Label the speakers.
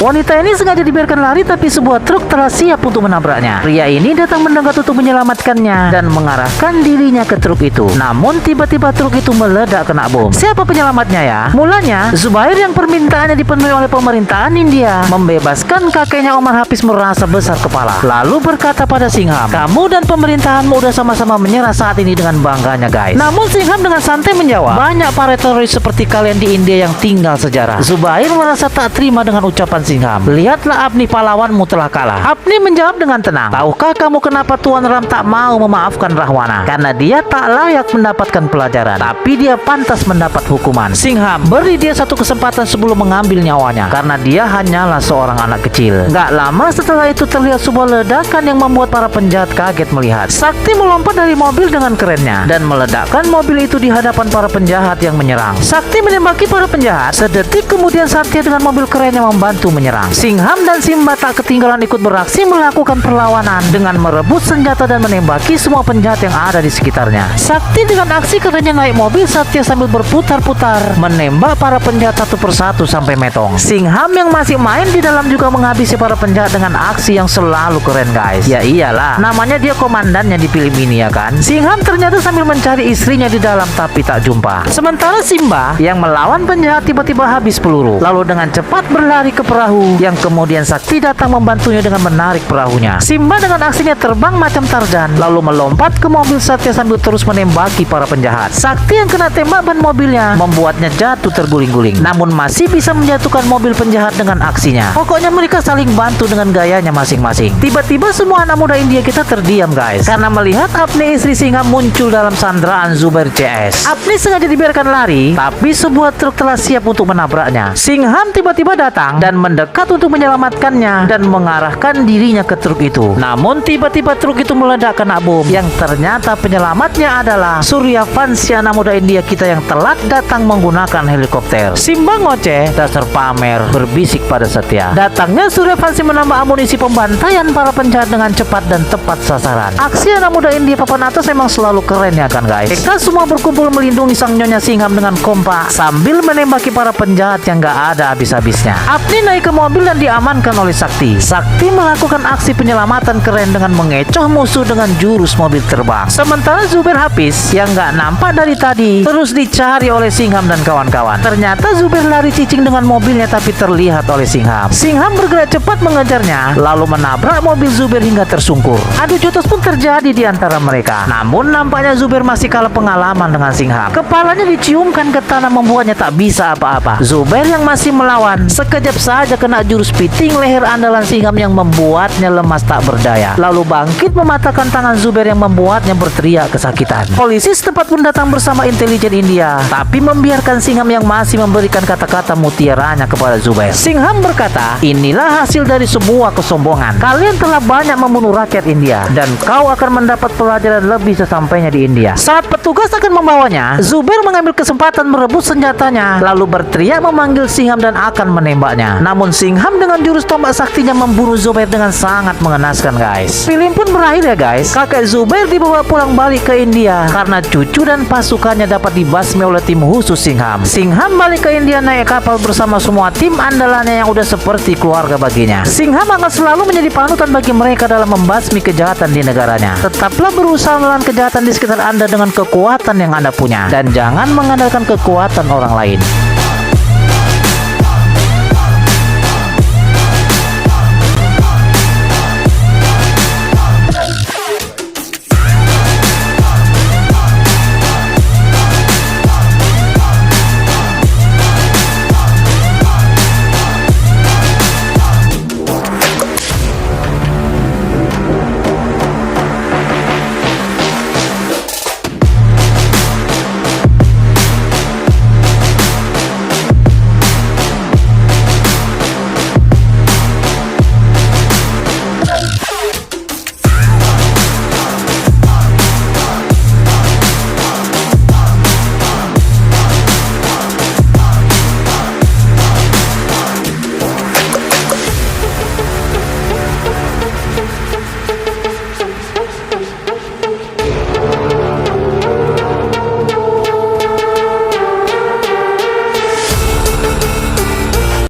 Speaker 1: Wanita ini sengaja dibiarkan lari, tapi sebuah truk telah siap untuk menabraknya. Pria ini datang mendekat untuk menyelamatkannya dan mengarahkan dirinya ke truk itu. Namun tiba-tiba truk itu meledak kena bom. Siapa penyelamatnya ya? Mulanya Zubair yang permintaannya dipenuhi oleh pemerintahan India membebaskan kakeknya Omar Hafiz merasa besar kepala. Lalu berkata pada Singham, "Kamu dan pemerintahanmu udah sama-sama menyerah saat ini," dengan bangganya guys. Namun Singham dengan santai menjawab, "Banyak para teroris seperti kalian di India yang tinggal sejarah." Zubair merasa tak terima dengan ucapan Singham. "Lihatlah Apni, pahlawanmu telah kalah." Apni menjawab dengan tenang, "Tahukah kamu kenapa Tuan Ram tak mau memaafkan Rahwana? Karena dia tak layak mendapatkan pelajaran, tapi dia pantas mendapat hukuman. Singham, beri dia satu kesempatan sebelum mengambil nyawanya, karena dia hanyalah seorang anak kecil." Gak lama setelah itu terlihat sebuah ledakan yang membuat para penjahat kaget melihat. Sakti melompat dari mobil dengan kerennya dan meledakkan mobil itu di hadapan para penjahat yang menyerang. Sakti menembaki para penjahat. Sedetik kemudian Satya dengan mobil kerennya membantu menyerang. Singham dan Simba tak ketinggalan ikut beraksi melakukan perlawanan dengan merebut senjata dan menembaki semua penjahat yang ada di sekitarnya. Sakti dengan aksi kerennya naik mobil, Satya sambil berputar-putar menembak para penjahat satu persatu sampai metong. Singham yang masih main di dalam juga menghabisi para penjahat dengan aksi yang selalu keren guys. Ya iyalah, namanya dia komandannya di film ini ya kan. Singham ternyata sambil mencari istrinya di dalam tapi tak jumpa. Sementara Simba yang melawan penjahat tiba-tiba habis peluru, lalu dengan cepat berlari ke perahu yang kemudian Sakti datang membantunya dengan menarik perahunya. Simba dengan aksinya terbang macam Tarzan lalu melompat ke mobil Satya sambil terus menembaki para penjahat. Sakti yang kena tembak ban mobilnya membuatnya jatuh terguling-guling, namun masih bisa menjatuhkan mobil penjahat dengan aksinya. Pokoknya mereka saling bantu dengan gayanya masing-masing. Tiba-tiba semua anak muda India kita terdiam guys, karena melihat Apni istri Singham muncul dalam sandraan Zubair CS. Apni sengaja dibiarkan lari, tapi sebuah truk telah siap untuk menabraknya. Singham tiba-tiba datang dan mendekat untuk menyelamatkannya dan mengarahkan dirinya ke truk itu. Namun tiba-tiba truk itu meledak kena bom, yang ternyata penyelamatnya adalah Suryavanshi, anak muda India kita yang telat datang menggunakan helikopter. Simba ngoceh, "Dasar pamer," berbisik pada Satya. Datangnya Suryavanshi menambah amunisi pembantaian para penjahat dengan cepat dan tepat sasaran. Aksi anak muda India papan atas memang selalu keren ya kan guys. Mereka semua berkumpul melindungi sang nyonya Singham dengan kompak sambil menembaki para penjahat yang gak ada habis-habisnya. Apni naik ke mobil dan diamankan oleh Sakti. Sakti melakukan aksi penyelamatan keren dengan mengecoh musuh dengan jurus mobil terbang. Sementara Zubair Hafiz yang gak nampak dari tadi terus dicari oleh Singham dan kawan-kawan. Ternyata Zubair lari cicing dengan mobilnya tapi terlihat oleh Singham. Singham bergerak cepat mengejarnya lalu menabrak mobil Zubair hingga tersungkur. Adu jotos pun terjadi di antara mereka. Namun nampaknya Zubair masih kalah pengalaman dengan Singham. Kepalanya diciumkan ke tanah membuatnya tak bisa apa-apa. Zubair yang masih melawan sekejap saja kena jurus piting leher andalan Singham yang membuatnya lemas tak berdaya. Lalu bangkit mematahkan tangan Zubair yang membuatnya berteriak kesakitan. Polisi setempat pun datang bersama intelijen India, tapi membiarkan Singham yang masih memberikan kata-kata mutiaranya kepada Zubair. Singham berkata, "Inilah hasil dari sebuah kesombongan. Kalian telah banyak membunuh rakyat India dan kau akan mendapat pelajaran lebih sesampainya di India." Saat petugas akan membawanya, Zubair mengambil kesempatan merebut senjatanya lalu berteriak memanggil Singham dan akan menembaknya. Namun Singham dengan jurus tombak saktinya membunuh Zubair dengan sangat mengenaskan guys. Film pun berakhir ya guys. Kakek Zubair dibawa pulang balik ke India karena cucu dan pasukannya dapat dibasmi oleh tim khusus Singham. Singham balik ke India naik kapal bersama semua tim andalannya yang udah seperti keluarga baginya. Singham akan selalu menjadi panutan bagi mereka dalam membasmi kejahatan di negaranya. Tetaplah berusaha melawan kejahatan di sekitar Anda dengan kekuatan yang Anda punya dan jangan mengandalkan kekuatan orang lain.